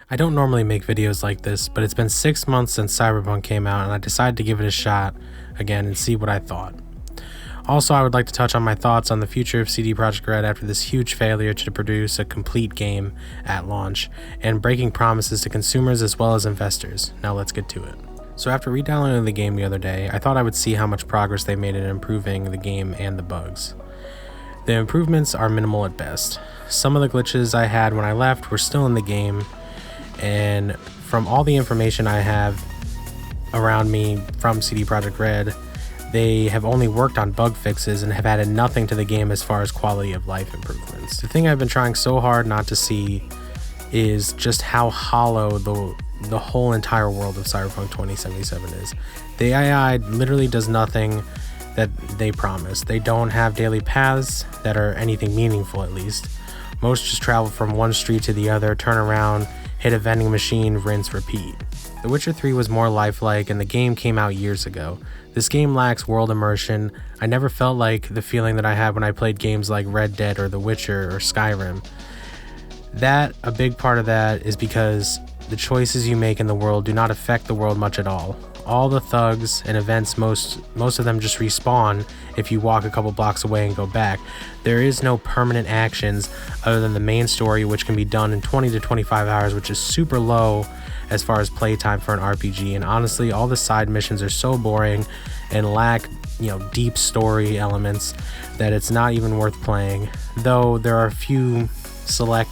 I don't normally make videos like this, but it's been 6 months since Cyberpunk came out and I decided to give it a shot again and see what I thought. Also, I would like to touch on my thoughts on the future of CD Projekt Red after this huge failure to produce a complete game at launch and breaking promises to consumers as well as investors. Now let's get to it. So after re-downloading the game the other day, I thought I would see how much progress they made in improving the game and the bugs. The improvements are minimal at best. Some of the glitches I had when I left were still in the game, and from all the information I have around me from CD Projekt Red, they have only worked on bug fixes and have added nothing to the game as far as quality of life improvements. The thing I've been trying so hard not to see is just how hollow the whole entire world of Cyberpunk 2077 is. The AI literally does nothing that they promise. They don't have daily paths that are anything meaningful, at least. Most just travel from one street to the other, turn around, hit a vending machine, rinse, repeat. The Witcher 3 was more lifelike and the game came out years ago. This game lacks world immersion. I never felt like the feeling that I had when I played games like Red Dead or The Witcher or Skyrim. A big part of that is because the choices you make in the world do not affect the world much at all. All the thugs and events, most of them just respawn if you walk a couple blocks away and go back. There is no permanent actions other than the main story, which can be done in 20 to 25 hours, which is super low as far as playtime for an RPG. And honestly, all the side missions are so boring and lack, deep story elements that it's not even worth playing. Though there are a few select,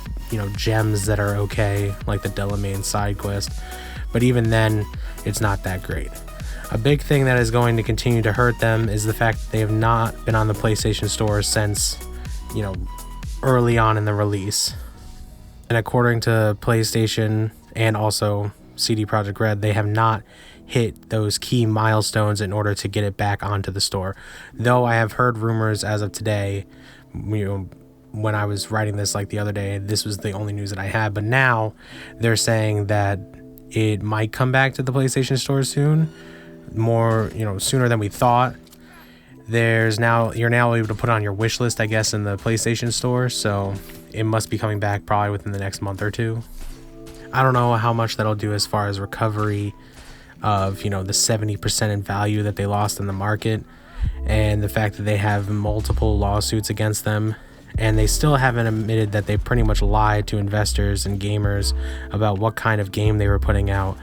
gems that are okay, like the Delamain side quest, but even then, it's not that great. A big thing that is going to continue to hurt them is the fact that they have not been on the PlayStation Store since, early on in the release. And according to PlayStation and also CD Projekt Red, they have not hit those key milestones in order to get it back onto the store. Though I have heard rumors as of today, when I was writing this like the other day, this was the only news that I had, but now they're saying that it might come back to the PlayStation Store soon, sooner than we thought. You're now able to put on your wish list, I guess, in the PlayStation Store, so it must be coming back probably within the next month or two. I don't know how much that'll do as far as recovery of, the 70% in value that they lost in the market, and the fact that they have multiple lawsuits against them. And they still haven't admitted that they pretty much lied to investors and gamers about what kind of game they were putting out.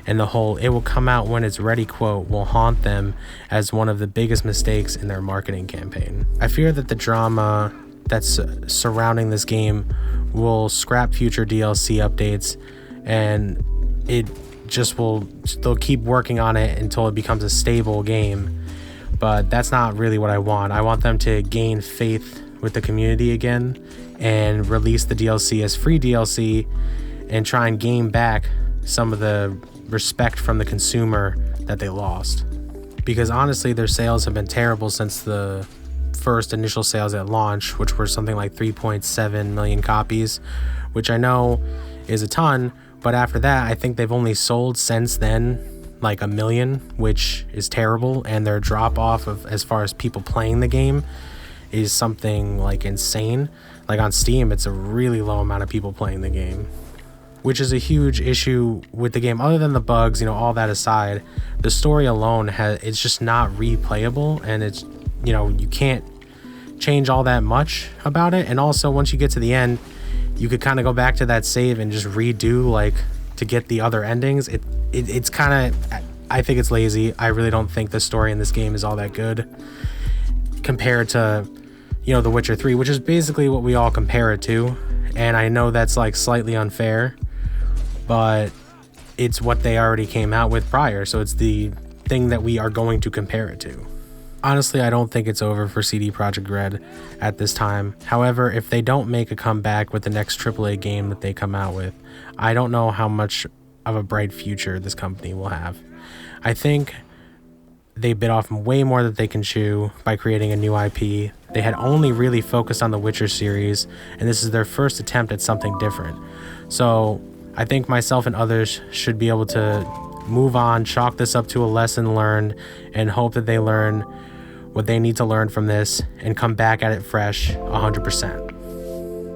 And the whole "it will come out when it's ready" quote will haunt them as one of the biggest mistakes in their marketing campaign. I fear that the drama that's surrounding this game will scrap future DLC updates, and they'll keep working on it until it becomes a stable game. But that's not really what I want. I want them to gain faith with the community again and release the DLC as free DLC and try and gain back some of the respect from the consumer that they lost. Because honestly, their sales have been terrible since the first initial sales at launch, which were something like 3.7 million copies, which I know is a ton, but after that, I think they've only sold since then like 1 million, which is terrible, and their drop off of as far as people playing the game is something like insane. Like on Steam, it's a really low amount of people playing the game, which is a huge issue with the game. Other than the bugs, all that aside, the story alone it's just not replayable, and it's you can't change all that much about it. And also, once you get to the end, you could kind of go back to that save and just redo to get the other endings. It's kind of, I think it's lazy. I really don't think the story in this game is all that good compared to The Witcher 3, which is basically what we all compare it to. And I know that's slightly unfair, but it's what they already came out with prior, so it's the thing that we are going to compare it to. Honestly, I don't think it's over for CD Projekt Red at this time. However, if they don't make a comeback with the next AAA game that they come out with, I don't know how much of a bright future this company will have. I think they bit off way more than they can chew by creating a new IP. They had only really focused on the Witcher series, and this is their first attempt at something different. So I think myself and others should be able to move on, chalk this up to a lesson learned, and hope that they learn what they need to learn from this and come back at it fresh 100%.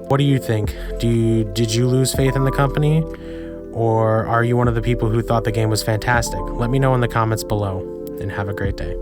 What do you think? Did you lose faith in the company? Or are you one of the people who thought the game was fantastic? Let me know in the comments below, and have a great day.